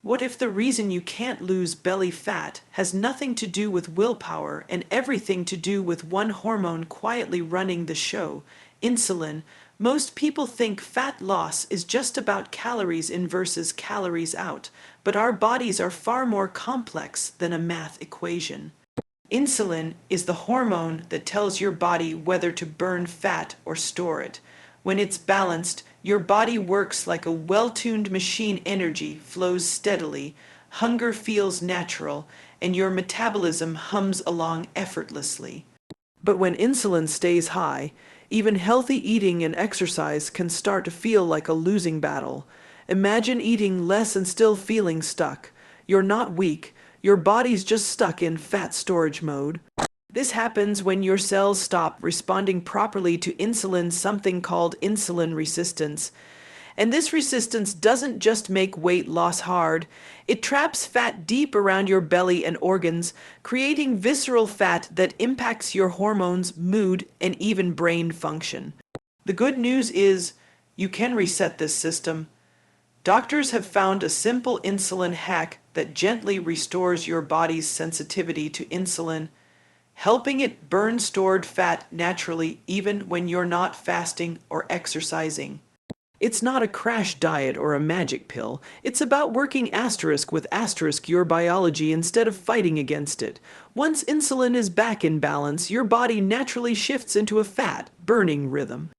What if the reason you can't lose belly fat has nothing to do with willpower and everything to do with one hormone quietly running the show, insulin? Most people think fat loss is just about calories in versus calories out, but our bodies are far more complex than a math equation. Insulin is the hormone that tells your body whether to burn fat or store it. When it's balanced, your body works like a well-tuned machine. Energy flows steadily, hunger feels natural, and your metabolism hums along effortlessly. But when insulin stays high, even healthy eating and exercise can start to feel like a losing battle. Imagine eating less and still feeling stuck. You're not weak, your body's just stuck in fat storage mode. This happens when your cells stop responding properly to insulin, something called insulin resistance. And this resistance doesn't just make weight loss hard, it traps fat deep around your belly and organs, creating visceral fat that impacts your hormones, mood, and even brain function. The good news is you can reset this system. Doctors have found a simple insulin hack that gently restores your body's sensitivity to insulin, helping it burn stored fat naturally even when you're not fasting or exercising. It's not a crash diet or a magic pill. It's about working asterisk with asterisk your biology instead of fighting against it. Once insulin is back in balance, your body naturally shifts into a fat burning rhythm.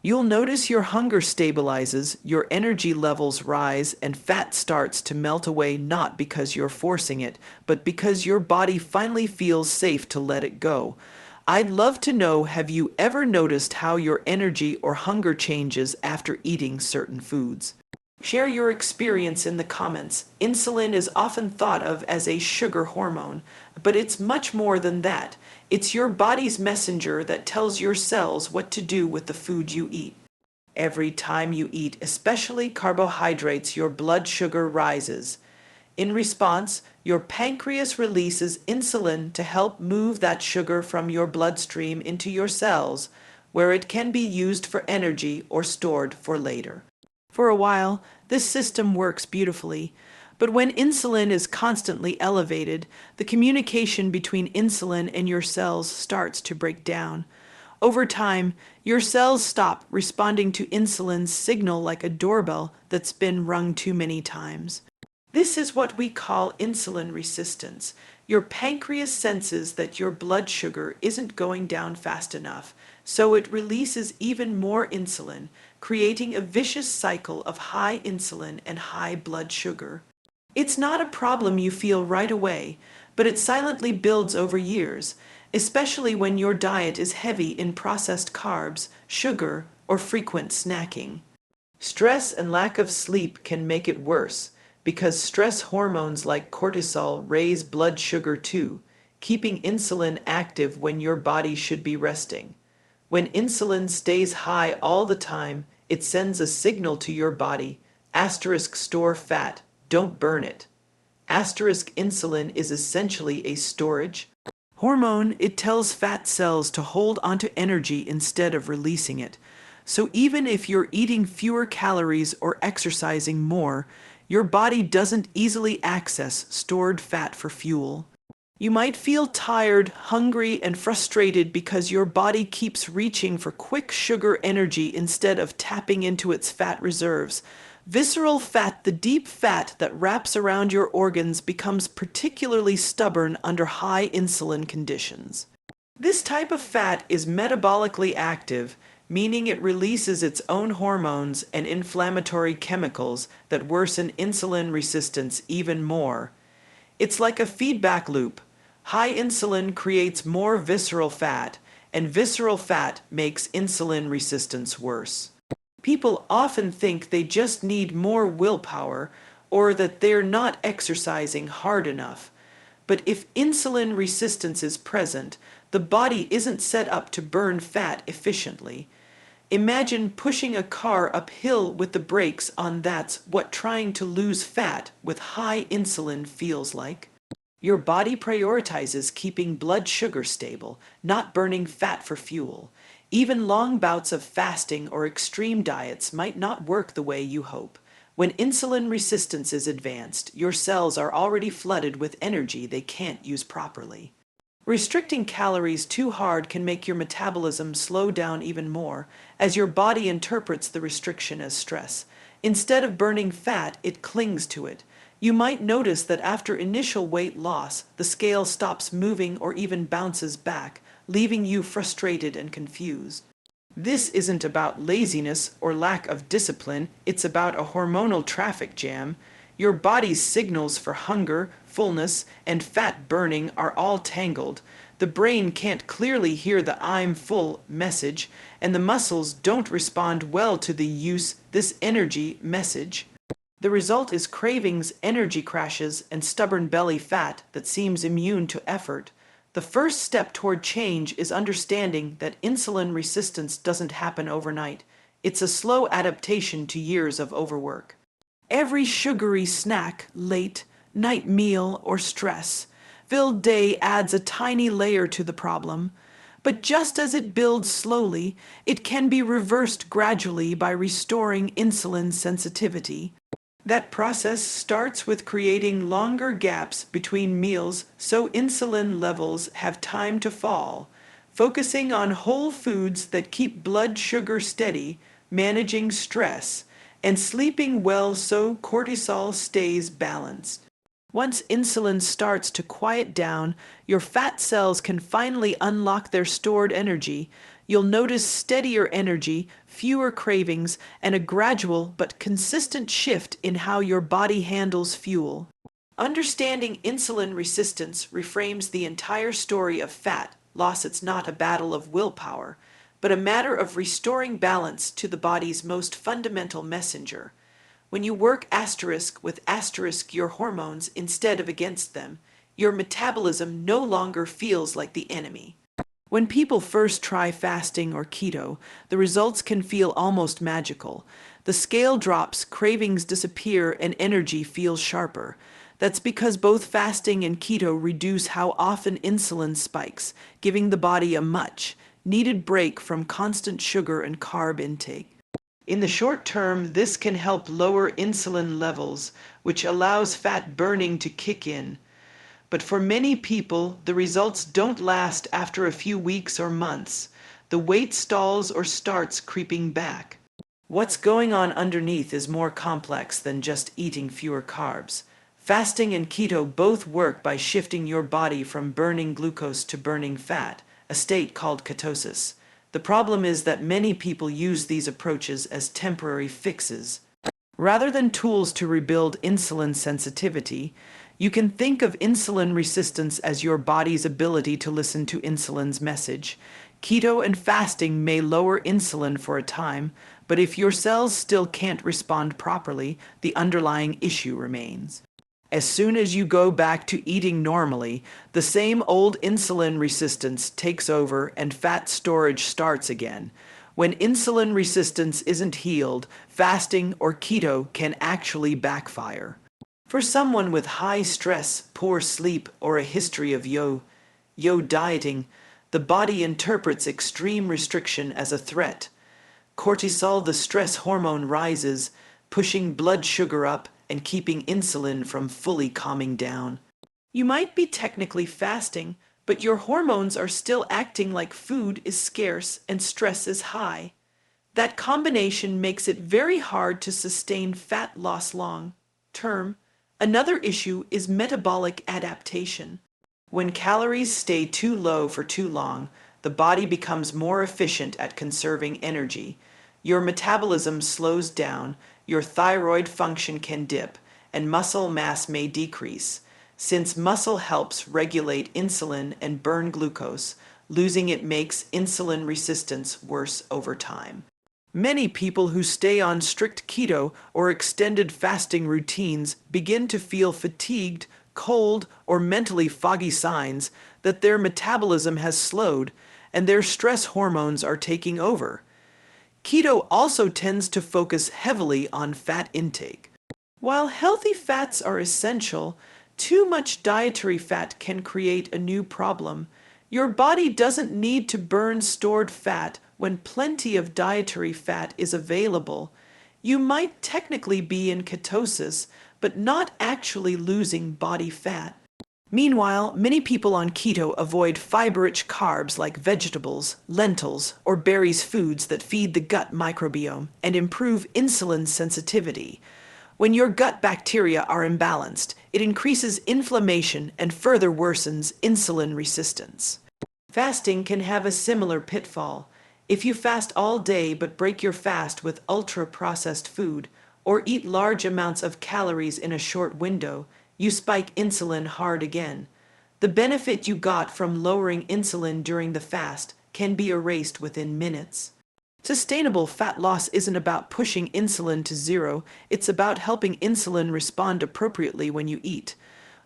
You'll notice your hunger stabilizes, your energy levels rise, and fat starts to melt away, not because you're forcing it, but because your body finally feels safe to let it go. I'd love to know, have you ever noticed how your energy or hunger changes after eating certain foods? Share your experience in the comments. Insulin is often thought of as a sugar hormone, but it's much more than that. It's your body's messenger that tells your cells what to do with the food you eat. Every time you eat, especially carbohydrates, your blood sugar rises. In response, your pancreas releases insulin to help move that sugar from your bloodstream into your cells, where it can be used for energy or stored for later. For a while, this system works beautifully, but when insulin is constantly elevated, the communication between insulin and your cells starts to break down. Over time, your cells stop responding to insulin's signal like a doorbell that's been rung too many times. This is what we call insulin resistance. Your pancreas senses that your blood sugar isn't going down fast enough, so it releases even more insulin, creating a vicious cycle of high insulin and high blood sugar. It's not a problem you feel right away, but it silently builds over years, especially when your diet is heavy in processed carbs, sugar, or frequent snacking. Stress and lack of sleep can make it worse, because stress hormones like cortisol raise blood sugar too, keeping insulin active when your body should be resting. When insulin stays high all the time, it sends a signal to your body, asterisk store fat, don't burn it. Asterisk insulin is essentially a storage hormone. It tells fat cells to hold onto energy instead of releasing it. So even if you're eating fewer calories or exercising more, your body doesn't easily access stored fat for fuel. You might feel tired, hungry, and frustrated because your body keeps reaching for quick sugar energy instead of tapping into its fat reserves. Visceral fat, the deep fat that wraps around your organs, becomes particularly stubborn under high insulin conditions. This type of fat is metabolically active, meaning it releases its own hormones and inflammatory chemicals that worsen insulin resistance even more. It's like a feedback loop. High insulin creates more visceral fat, and visceral fat makes insulin resistance worse. People often think they just need more willpower or that they're not exercising hard enough. But if insulin resistance is present, the body isn't set up to burn fat efficiently. Imagine pushing a car uphill with the brakes on. That's what trying to lose fat with high insulin feels like. Your body prioritizes keeping blood sugar stable, not burning fat for fuel. Even long bouts of fasting or extreme diets might not work the way you hope. When insulin resistance is advanced, your cells are already flooded with energy they can't use properly. Restricting calories too hard can make your metabolism slow down even more, as your body interprets the restriction as stress. Instead of burning fat, it clings to it. You might notice that after initial weight loss, the scale stops moving or even bounces back, leaving you frustrated and confused. This isn't about laziness or lack of discipline, it's about a hormonal traffic jam. Your body's signals for hunger, fullness, and fat burning are all tangled. The brain can't clearly hear the "I'm full" message, and the muscles don't respond well to the "use this energy" message. The result is cravings, energy crashes, and stubborn belly fat that seems immune to effort. The first step toward change is understanding that insulin resistance doesn't happen overnight. It's a slow adaptation to years of overwork. Every sugary snack, late, night meal, or stress-filled day adds a tiny layer to the problem. But just as it builds slowly, it can be reversed gradually by restoring insulin sensitivity. That process starts with creating longer gaps between meals so insulin levels have time to fall, focusing on whole foods that keep blood sugar steady, managing stress, and sleeping well so cortisol stays balanced. Once insulin starts to quiet down, your fat cells can finally unlock their stored energy. You'll notice steadier energy, fewer cravings, and a gradual but consistent shift in how your body handles fuel. Understanding insulin resistance reframes the entire story of fat loss. It's not a battle of willpower, but a matter of restoring balance to the body's most fundamental messenger. When you work asterisk with asterisk your hormones instead of against them, your metabolism no longer feels like the enemy. When people first try fasting or keto, the results can feel almost magical. The scale drops, cravings disappear, and energy feels sharper. That's because both fasting and keto reduce how often insulin spikes, giving the body a much needed break from constant sugar and carb intake. In the short term, this can help lower insulin levels, which allows fat burning to kick in. But for many people, the results don't last after a few weeks or months. The weight stalls or starts creeping back. What's going on underneath is more complex than just eating fewer carbs. Fasting and keto both work by shifting your body from burning glucose to burning fat, a state called ketosis. The problem is that many people use these approaches as temporary fixes. Rather than tools to rebuild insulin sensitivity, you can think of insulin resistance as your body's ability to listen to insulin's message. Keto and fasting may lower insulin for a time, but if your cells still can't respond properly, the underlying issue remains. As soon as you go back to eating normally, the same old insulin resistance takes over and fat storage starts again. When insulin resistance isn't healed, fasting or keto can actually backfire. For someone with high stress, poor sleep, or a history of yo-yo dieting, the body interprets extreme restriction as a threat. Cortisol, the stress hormone, rises, pushing blood sugar up and keeping insulin from fully calming down. You might be technically fasting, but your hormones are still acting like food is scarce and stress is high. That combination makes it very hard to sustain fat loss long term. Another issue is metabolic adaptation. When calories stay too low for too long, the body becomes more efficient at conserving energy. Your metabolism slows down, your thyroid function can dip, and muscle mass may decrease. Since muscle helps regulate insulin and burn glucose, losing it makes insulin resistance worse over time. Many people who stay on strict keto or extended fasting routines begin to feel fatigued, cold, or mentally foggy, signs that their metabolism has slowed and their stress hormones are taking over. Keto also tends to focus heavily on fat intake. While healthy fats are essential, too much dietary fat can create a new problem. Your body doesn't need to burn stored fat when plenty of dietary fat is available. You might technically be in ketosis, but not actually losing body fat. Meanwhile, many people on keto avoid fiber-rich carbs like vegetables, lentils, or berries, foods that feed the gut microbiome and improve insulin sensitivity. When your gut bacteria are imbalanced, it increases inflammation and further worsens insulin resistance. Fasting can have a similar pitfall. If you fast all day but break your fast with ultra-processed food, or eat large amounts of calories in a short window, you spike insulin hard again. The benefit you got from lowering insulin during the fast can be erased within minutes. Sustainable fat loss isn't about pushing insulin to zero, it's about helping insulin respond appropriately when you eat.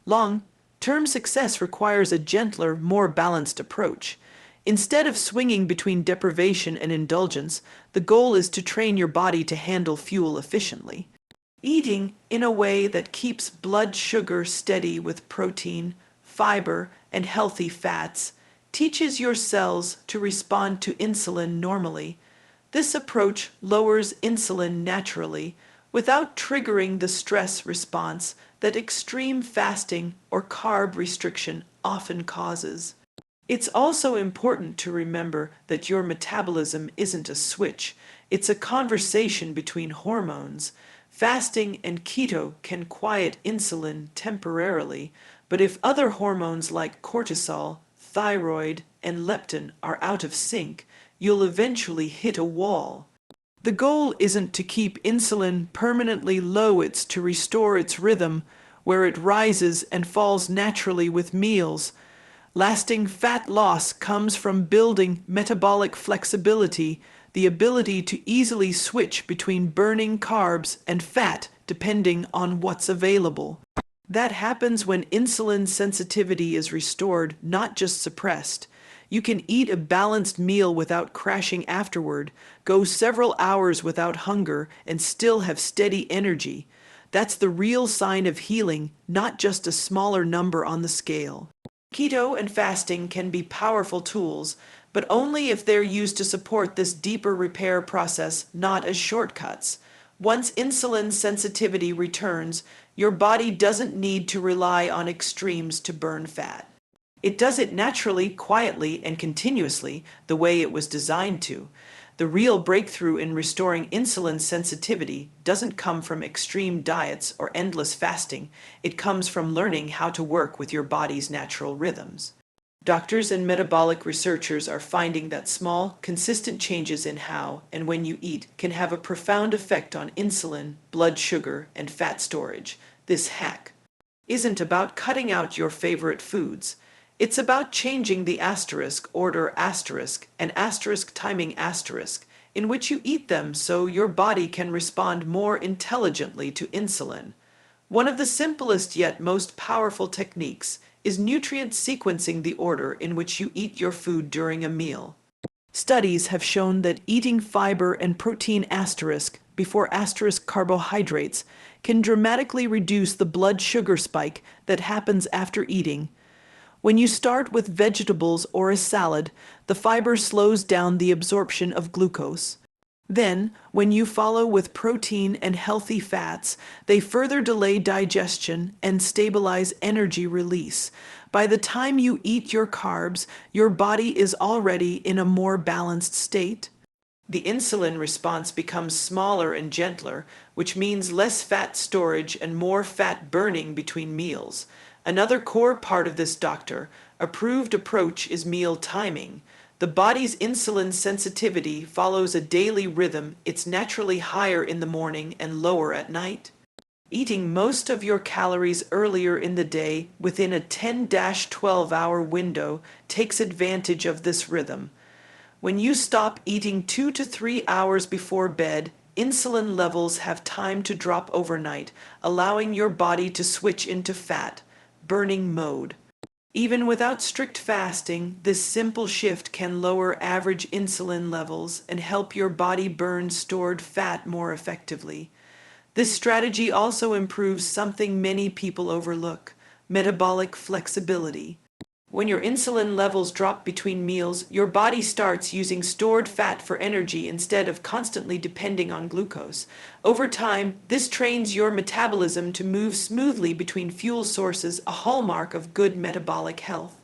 Long-term success requires a gentler, more balanced approach. Instead of swinging between deprivation and indulgence, the goal is to train your body to handle fuel efficiently. Eating in a way that keeps blood sugar steady with protein, fiber, and healthy fats teaches your cells to respond to insulin normally. This approach lowers insulin naturally without triggering the stress response that extreme fasting or carb restriction often causes. It's also important to remember that your metabolism isn't a switch, it's a conversation between hormones. Fasting and keto can quiet insulin temporarily, but if other hormones like cortisol, thyroid, and leptin are out of sync, you'll eventually hit a wall. The goal isn't to keep insulin permanently low, it's to restore its rhythm, where it rises and falls naturally with meals. Lasting fat loss comes from building metabolic flexibility, the ability to easily switch between burning carbs and fat depending on what's available. That happens when insulin sensitivity is restored, not just suppressed. You can eat a balanced meal without crashing afterward, go several hours without hunger, and still have steady energy. That's the real sign of healing, not just a smaller number on the scale. Keto and fasting can be powerful tools, but only if they're used to support this deeper repair process, not as shortcuts. Once insulin sensitivity returns, your body doesn't need to rely on extremes to burn fat. It does it naturally, quietly, and continuously, the way it was designed to. The real breakthrough in restoring insulin sensitivity doesn't come from extreme diets or endless fasting. It comes from learning how to work with your body's natural rhythms. Doctors and metabolic researchers are finding that small, consistent changes in how and when you eat can have a profound effect on insulin, blood sugar, and fat storage. This hack isn't about cutting out your favorite foods. It's about changing the asterisk order asterisk and asterisk timing asterisk in which you eat them so your body can respond more intelligently to insulin. One of the simplest yet most powerful techniques is nutrient sequencing, the order in which you eat your food during a meal. Studies have shown that eating fiber and protein asterisk before asterisk carbohydrates can dramatically reduce the blood sugar spike that happens after eating. When you start with vegetables or a salad, the fiber slows down the absorption of glucose. Then, when you follow with protein and healthy fats, they further delay digestion and stabilize energy release. By the time you eat your carbs, your body is already in a more balanced state. The insulin response becomes smaller and gentler, which means less fat storage and more fat burning between meals. Another core part of this doctor-approved approach is meal timing. The body's insulin sensitivity follows a daily rhythm. It's naturally higher in the morning and lower at night. Eating most of your calories earlier in the day within a 10-12 hour window takes advantage of this rhythm. When you stop eating 2 to 3 hours before bed, insulin levels have time to drop overnight, allowing your body to switch into fat burning mode. Even without strict fasting, this simple shift can lower average insulin levels and help your body burn stored fat more effectively. This strategy also improves something many people overlook: metabolic flexibility. When your insulin levels drop between meals, your body starts using stored fat for energy instead of constantly depending on glucose. Over time, this trains your metabolism to move smoothly between fuel sources, a hallmark of good metabolic health.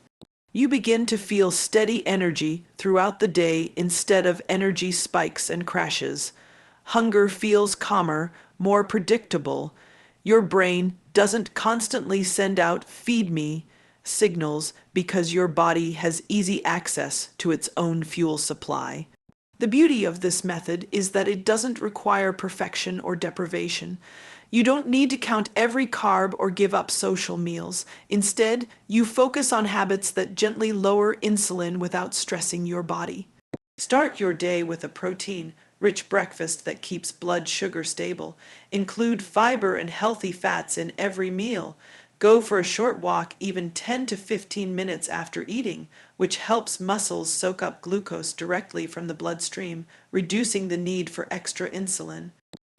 You begin to feel steady energy throughout the day instead of energy spikes and crashes. Hunger feels calmer, more predictable. Your brain doesn't constantly send out "feed me" signals because your body has easy access to its own fuel supply. The beauty of this method is that it doesn't require perfection or deprivation. You don't need to count every carb or give up social meals. Instead, you focus on habits that gently lower insulin without stressing your body. Start your day with a protein-rich breakfast that keeps blood sugar stable. Include fiber and healthy fats in every meal. Go for a short walk even 10 to 15 minutes after eating, which helps muscles soak up glucose directly from the bloodstream, reducing the need for extra insulin.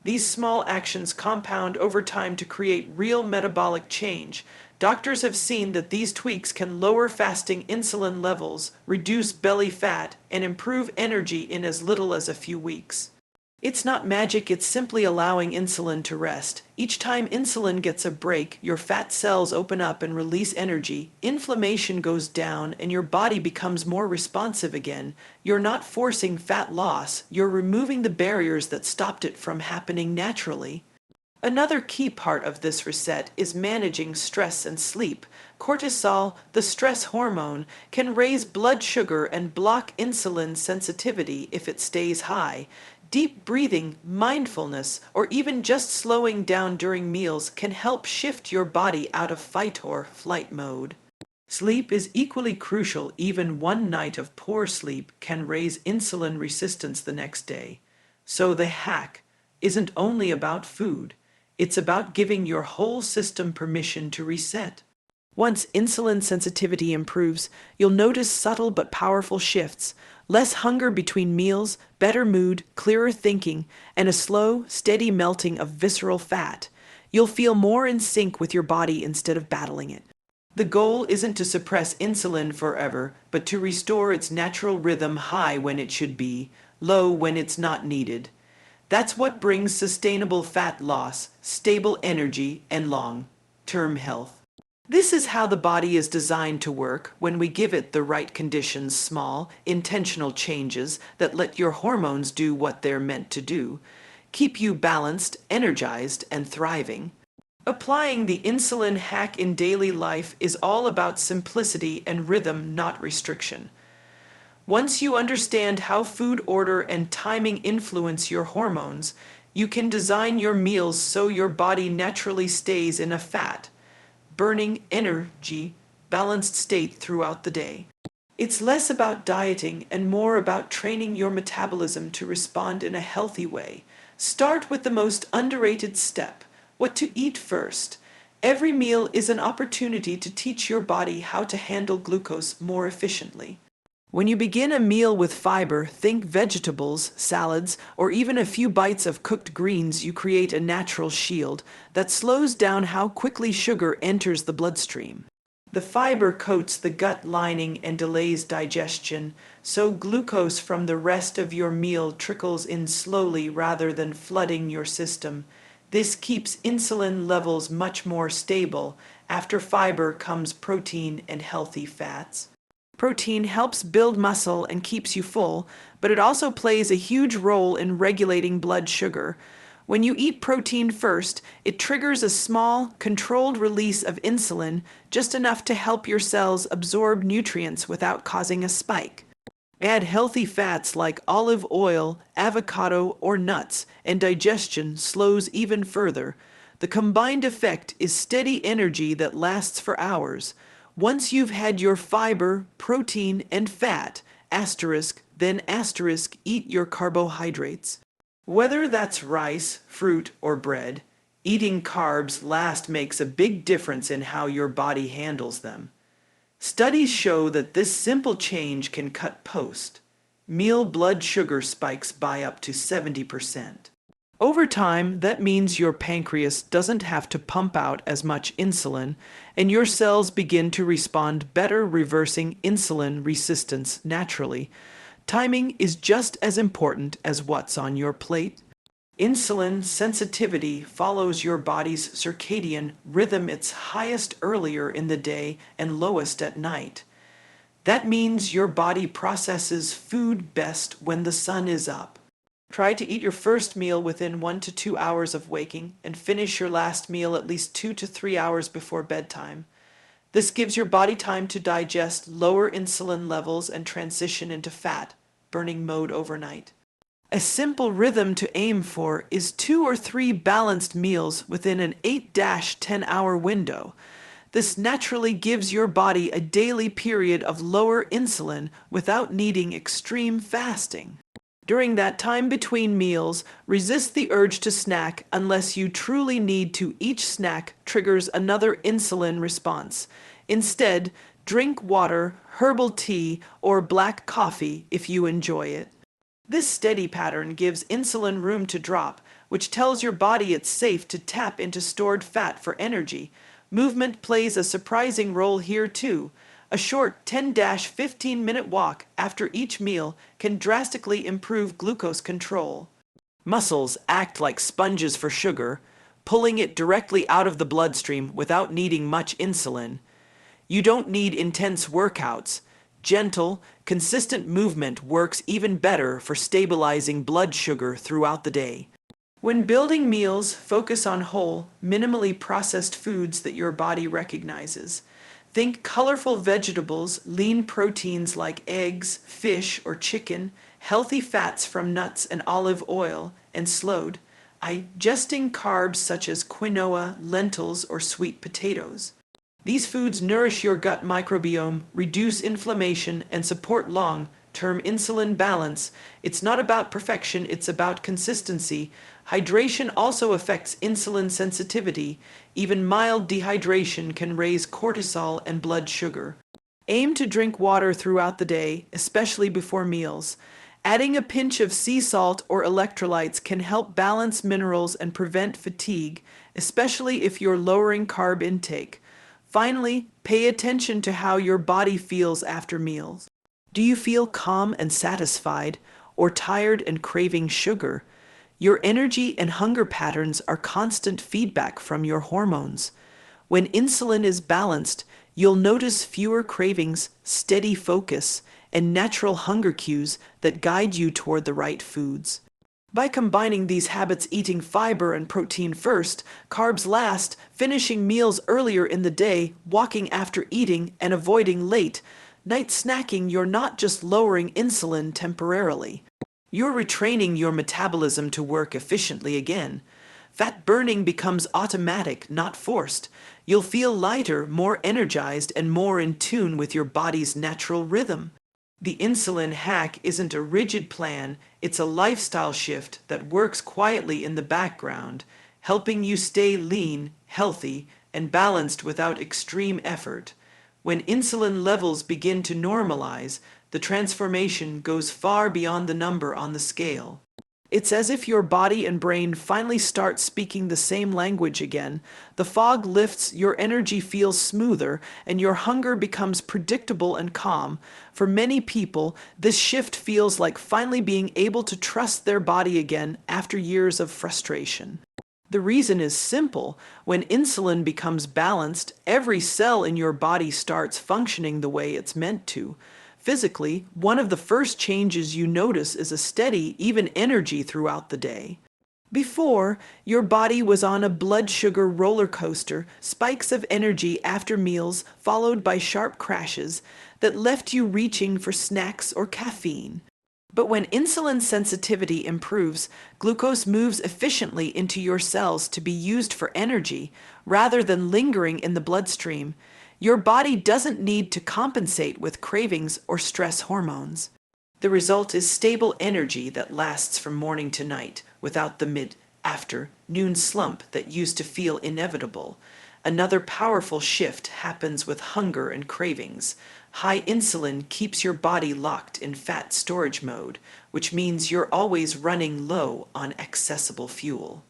These small actions compound over time to create real metabolic change. Doctors have seen that these tweaks can lower fasting insulin levels, reduce belly fat, and improve energy in as little as a few weeks. It's not magic, it's simply allowing insulin to rest. Each time insulin gets a break, your fat cells open up and release energy, inflammation goes down, and your body becomes more responsive again. You're not forcing fat loss, you're removing the barriers that stopped it from happening naturally. Another key part of this reset is managing stress and sleep. Cortisol, the stress hormone, can raise blood sugar and block insulin sensitivity if it stays high. Deep breathing, mindfulness, or even just slowing down during meals can help shift your body out of fight or flight mode. Sleep is equally crucial. Even one night of poor sleep can raise insulin resistance the next day. So the hack isn't only about food, it's about giving your whole system permission to reset. Once insulin sensitivity improves, you'll notice subtle but powerful shifts: less hunger between meals, better mood, clearer thinking, and a slow, steady melting of visceral fat. You'll feel more in sync with your body instead of battling it. The goal isn't to suppress insulin forever, but to restore its natural rhythm: high when it should be, low when it's not needed. That's what brings sustainable fat loss, stable energy, and long-term health. This is how the body is designed to work when we give it the right conditions: small, intentional changes that let your hormones do what they're meant to do, keep you balanced, energized, and thriving. Applying the insulin hack in daily life is all about simplicity and rhythm, not restriction. Once you understand how food order and timing influence your hormones, you can design your meals so your body naturally stays in a fat burning energy balanced state throughout the day. It's less about dieting and more about training your metabolism to respond in a healthy way. Start with the most underrated step: what to eat first. Every meal is an opportunity to teach your body how to handle glucose more efficiently. When you begin a meal with fiber, think vegetables, salads, or even a few bites of cooked greens. You create a natural shield that slows down how quickly sugar enters the bloodstream. The fiber coats the gut lining and delays digestion, so glucose from the rest of your meal trickles in slowly rather than flooding your system. This keeps insulin levels much more stable. After fiber comes protein and healthy fats. Protein helps build muscle and keeps you full, but it also plays a huge role in regulating blood sugar. When you eat protein first, it triggers a small, controlled release of insulin, just enough to help your cells absorb nutrients without causing a spike. Add healthy fats like olive oil, avocado, or nuts, and digestion slows even further. The combined effect is steady energy that lasts for hours. Once you've had your fiber, protein, and fat, then eat your carbohydrates. Whether that's rice, fruit, or bread, eating carbs last makes a big difference in how your body handles them. Studies show that this simple change can cut post-meal blood sugar spikes by up to 70%. Over time, that means your pancreas doesn't have to pump out as much insulin, and your cells begin to respond better, reversing insulin resistance naturally. Timing is just as important as what's on your plate. Insulin sensitivity follows your body's circadian rhythm, its highest earlier in the day and lowest at night. That means your body processes food best when the sun is up. Try to eat your first meal within 1 to 2 hours of waking and finish your last meal at least 2 to 3 hours before bedtime. This gives your body time to digest lower insulin levels and transition into fat burning mode overnight. A simple rhythm to aim for is 2 or 3 balanced meals within an 8-10 hour window. This naturally gives your body a daily period of lower insulin without needing extreme fasting. During that time between meals, resist the urge to snack unless you truly need to. Each snack triggers another insulin response. Instead, drink water, herbal tea, or black coffee if you enjoy it. This steady pattern gives insulin room to drop, which tells your body it's safe to tap into stored fat for energy. Movement plays a surprising role here too. A short 10-15 minute walk after each meal can drastically improve glucose control. Muscles act like sponges for sugar, pulling it directly out of the bloodstream without needing much insulin. You don't need intense workouts. Gentle, consistent movement works even better for stabilizing blood sugar throughout the day. When building meals, focus on whole, minimally processed foods that your body recognizes. Think colorful vegetables, lean proteins like eggs, fish, or chicken, healthy fats from nuts and olive oil, and slowed, digesting carbs such as quinoa, lentils, or sweet potatoes. These foods nourish your gut microbiome, reduce inflammation, and support long-term insulin balance. It's not about perfection, it's about consistency. Hydration also affects insulin sensitivity. Even mild dehydration can raise cortisol and blood sugar. Aim to drink water throughout the day, especially before meals. Adding a pinch of sea salt or electrolytes can help balance minerals and prevent fatigue, especially if you're lowering carb intake. Finally, pay attention to how your body feels after meals. Do you feel calm and satisfied, or tired and craving sugar? Your energy and hunger patterns are constant feedback from your hormones. When insulin is balanced, you'll notice fewer cravings, steady focus, and natural hunger cues that guide you toward the right foods. By combining these habits, eating fiber and protein first, carbs last, finishing meals earlier in the day, walking after eating, and avoiding late night snacking, you're not just lowering insulin temporarily. You're retraining your metabolism to work efficiently again. Fat burning becomes automatic, not forced. You'll feel lighter, more energized, and more in tune with your body's natural rhythm. The insulin hack isn't a rigid plan, it's a lifestyle shift that works quietly in the background, helping you stay lean, healthy, and balanced without extreme effort. When insulin levels begin to normalize, the transformation goes far beyond the number on the scale. It's as if your body and brain finally start speaking the same language again. The fog lifts, your energy feels smoother, and your hunger becomes predictable and calm. For many people, this shift feels like finally being able to trust their body again after years of frustration. The reason is simple. When insulin becomes balanced, every cell in your body starts functioning the way it's meant to. Physically, one of the first changes you notice is a steady, even energy throughout the day. Before, your body was on a blood sugar roller coaster, spikes of energy after meals followed by sharp crashes that left you reaching for snacks or caffeine. But when insulin sensitivity improves, glucose moves efficiently into your cells to be used for energy rather than lingering in the bloodstream. Your body doesn't need to compensate with cravings or stress hormones. The result is stable energy that lasts from morning to night without the mid-afternoon slump that used to feel inevitable. Another powerful shift happens with hunger and cravings. High insulin keeps your body locked in fat storage mode, which means you're always running low on accessible fuel.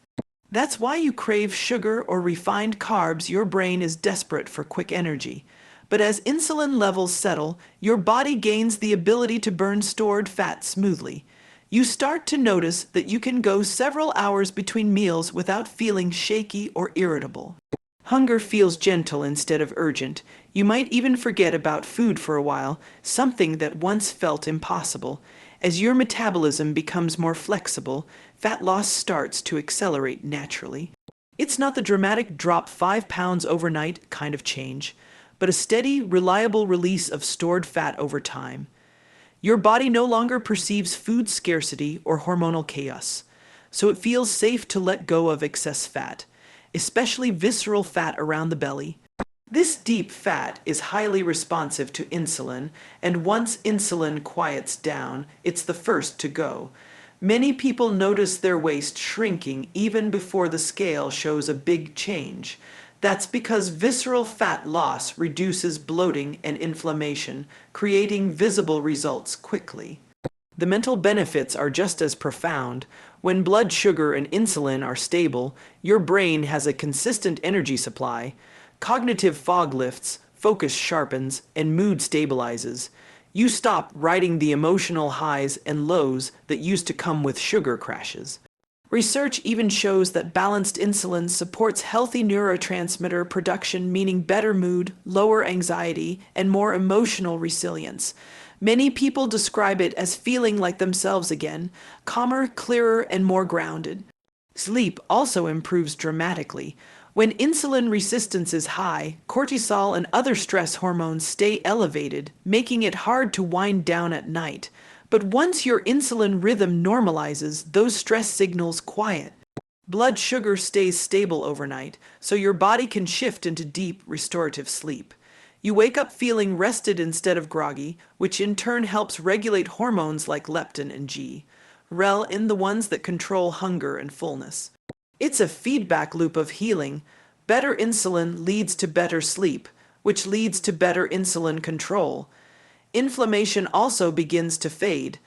That's why you crave sugar or refined carbs. Your brain is desperate for quick energy. But as insulin levels settle, your body gains the ability to burn stored fat smoothly. You start to notice that you can go several hours between meals without feeling shaky or irritable. Hunger feels gentle instead of urgent. You might even forget about food for a while, something that once felt impossible. As your metabolism becomes more flexible, fat loss starts to accelerate naturally. It's not the dramatic drop 5 pounds overnight kind of change, but a steady, reliable release of stored fat over time. Your body no longer perceives food scarcity or hormonal chaos, so it feels safe to let go of excess fat, especially visceral fat around the belly. This deep fat is highly responsive to insulin, and once insulin quiets down, it's the first to go. Many people notice their waist shrinking even before the scale shows a big change. That's because visceral fat loss reduces bloating and inflammation, creating visible results quickly. The mental benefits are just as profound. When blood sugar and insulin are stable, your brain has a consistent energy supply. Cognitive fog lifts, focus sharpens, and mood stabilizes. You stop riding the emotional highs and lows that used to come with sugar crashes. Research even shows that balanced insulin supports healthy neurotransmitter production, meaning better mood, lower anxiety, and more emotional resilience. Many people describe it as feeling like themselves again, calmer, clearer, and more grounded. Sleep also improves dramatically. When insulin resistance is high, cortisol and other stress hormones stay elevated, making it hard to wind down at night. But once your insulin rhythm normalizes, those stress signals quiet. Blood sugar stays stable overnight, so your body can shift into deep, restorative sleep. You wake up feeling rested instead of groggy, which in turn helps regulate hormones like leptin and GhrelIn, in the ones that control hunger and fullness. It's a feedback loop of healing. Better insulin leads to better sleep, which leads to better insulin control. Inflammation also begins to fade.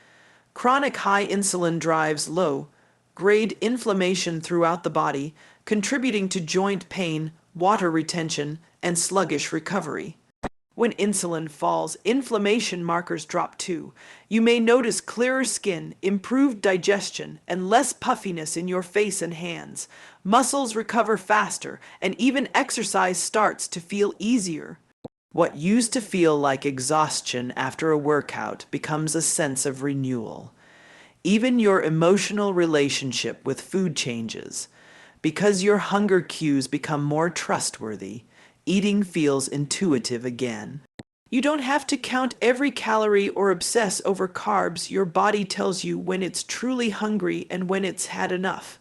Chronic high insulin drives low-grade inflammation throughout the body, contributing to joint pain, water retention, and sluggish recovery. When insulin falls, inflammation markers drop too. You may notice clearer skin, improved digestion, and less puffiness in your face and hands. Muscles recover faster, and even exercise starts to feel easier. What used to feel like exhaustion after a workout becomes a sense of renewal. Even your emotional relationship with food changes. Because your hunger cues become more trustworthy, eating feels intuitive again. You don't have to count every calorie or obsess over carbs. Your body tells you when it's truly hungry and when it's had enough.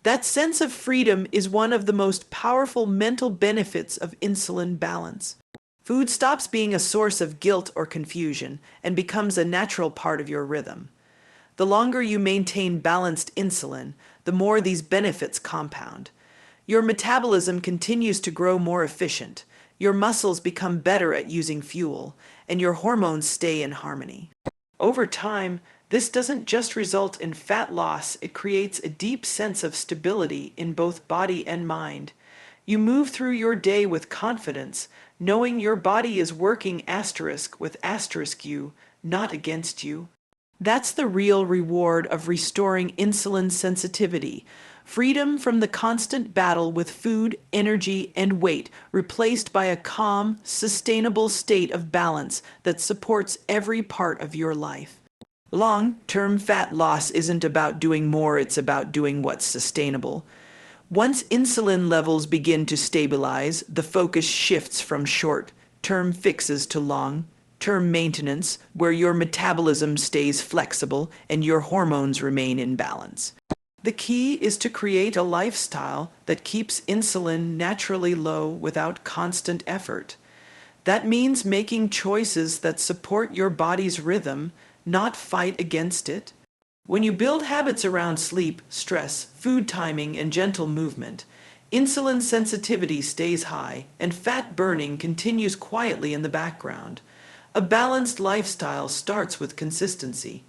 That sense of freedom is one of the most powerful mental benefits of insulin balance. Food stops being a source of guilt or confusion and becomes a natural part of your rhythm. The longer you maintain balanced insulin, the more these benefits compound. Your metabolism continues to grow more efficient, your muscles become better at using fuel, and your hormones stay in harmony. Over time, this doesn't just result in fat loss, it creates a deep sense of stability in both body and mind. You move through your day with confidence, knowing your body is working with you, not against you. That's the real reward of restoring insulin sensitivity. Freedom from the constant battle with food, energy, and weight, replaced by a calm, sustainable state of balance that supports every part of your life. Long-term fat loss isn't about doing more, it's about doing what's sustainable. Once insulin levels begin to stabilize, the focus shifts from short-term fixes to long-term maintenance, where your metabolism stays flexible and your hormones remain in balance. The key is to create a lifestyle that keeps insulin naturally low without constant effort. That means making choices that support your body's rhythm, not fight against it. When you build habits around sleep, stress, food timing, and gentle movement, Insulin sensitivity stays high, and fat burning continues quietly in the background. A balanced lifestyle starts with consistency.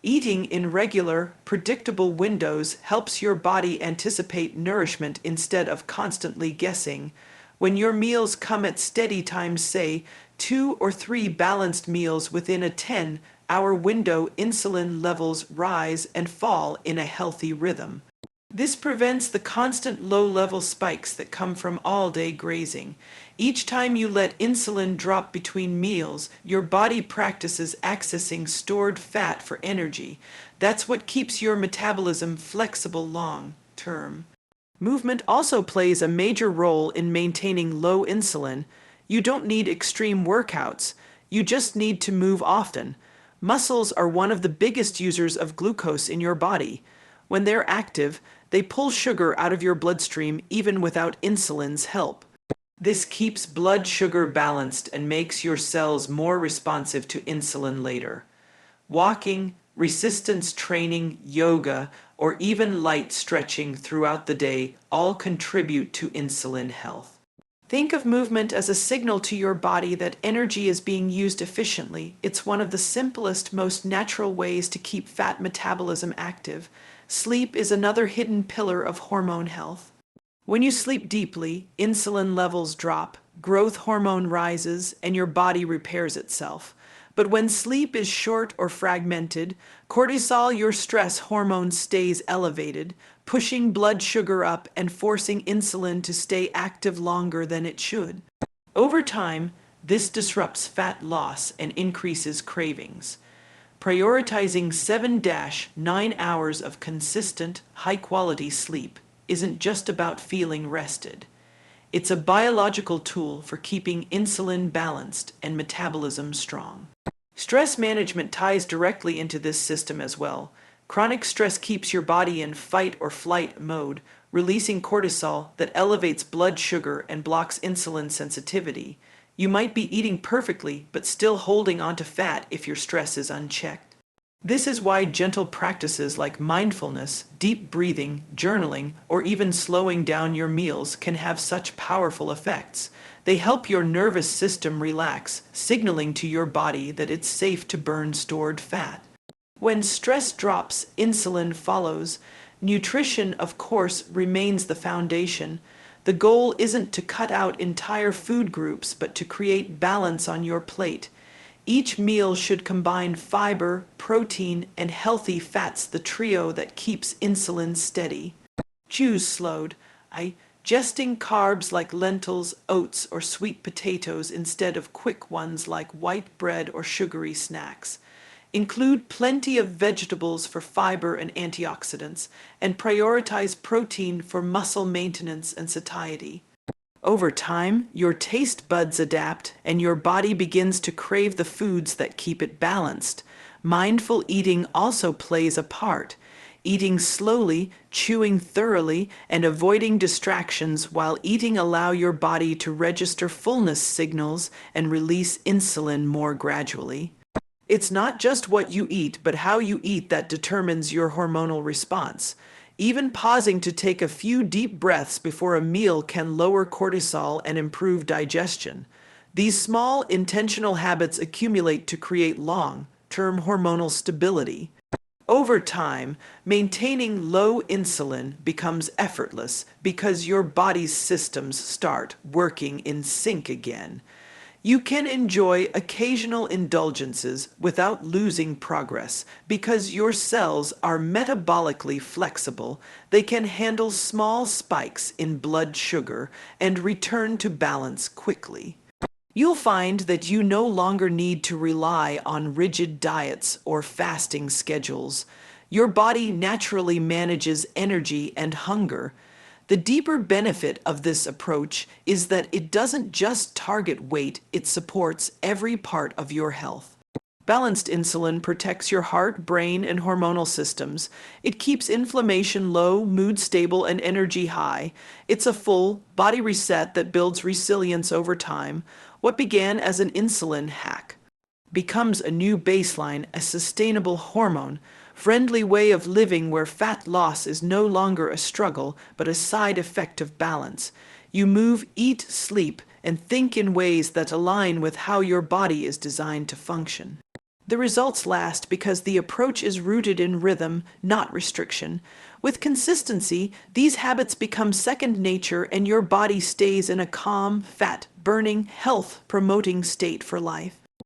Eating in regular, predictable windows helps your body anticipate nourishment instead of constantly guessing. When your meals come at steady times, say 2 or 3 balanced meals within a 10-hour window, insulin levels rise and fall in a healthy rhythm. This prevents the constant low-level spikes that come from all-day grazing. Each time you let insulin drop between meals, your body practices accessing stored fat for energy. That's what keeps your metabolism flexible long-term. Movement also plays a major role in maintaining low insulin. You don't need extreme workouts. You just need to move often. Muscles are one of the biggest users of glucose in your body. When they're active, they pull sugar out of your bloodstream even without insulin's help. This keeps blood sugar balanced and makes your cells more responsive to insulin later. Walking, resistance training, yoga, or even light stretching throughout the day all contribute to insulin health. Think of movement as a signal to your body that energy is being used efficiently. It's one of the simplest, most natural ways to keep fat metabolism active. Sleep is another hidden pillar of hormone health. When you sleep deeply, insulin levels drop, growth hormone rises, and your body repairs itself. But when sleep is short or fragmented, cortisol, your stress hormone, stays elevated, pushing blood sugar up and forcing insulin to stay active longer than it should. Over time, this disrupts fat loss and increases cravings. Prioritizing 7-9 hours of consistent, high-quality sleep isn't just about feeling rested. It's a biological tool for keeping insulin balanced and metabolism strong. Stress management ties directly into this system as well. Chronic stress keeps your body in fight or flight mode, releasing cortisol that elevates blood sugar and blocks insulin sensitivity. You might be eating perfectly, but still holding onto fat if your stress is unchecked. This is why gentle practices like mindfulness, deep breathing, journaling, or even slowing down your meals can have such powerful effects. They help your nervous system relax, signaling to your body that it's safe to burn stored fat. When stress drops, insulin follows. Nutrition, of course, remains the foundation. The goal isn't to cut out entire food groups, but to create balance on your plate. Each meal should combine fiber, protein, and healthy fats, the trio that keeps insulin steady. Choose slowed, digesting carbs like lentils, oats, or sweet potatoes instead of quick ones like white bread or sugary snacks. Include plenty of vegetables for fiber and antioxidants, and prioritize protein for muscle maintenance and satiety. Over time, your taste buds adapt, and your body begins to crave the foods that keep it balanced. Mindful eating also plays a part. Eating slowly, chewing thoroughly, and avoiding distractions while eating allow your body to register fullness signals and release insulin more gradually. It's not just what you eat, but how you eat that determines your hormonal response. Even pausing to take a few deep breaths before a meal can lower cortisol and improve digestion. These small, intentional habits accumulate to create long-term hormonal stability. Over time, maintaining low insulin becomes effortless because your body's systems start working in sync again. You can enjoy occasional indulgences without losing progress because your cells are metabolically flexible. They can handle small spikes in blood sugar and return to balance quickly. You'll find that you no longer need to rely on rigid diets or fasting schedules. Your body naturally manages energy and hunger. The deeper benefit of this approach is that it doesn't just target weight, it supports every part of your health. Balanced insulin protects your heart, brain, and hormonal systems. It keeps inflammation low, mood stable, and energy high. It's a full body reset that builds resilience over time. What began as an insulin hack becomes a new baseline, a sustainable hormone friendly way of living where fat loss is no longer a struggle, but a side effect of balance. You move, eat, sleep, and think in ways that align with how your body is designed to function. The results last because the approach is rooted in rhythm, not restriction. With consistency, these habits become second nature and your body stays in a calm, fat-burning, health-promoting state for life.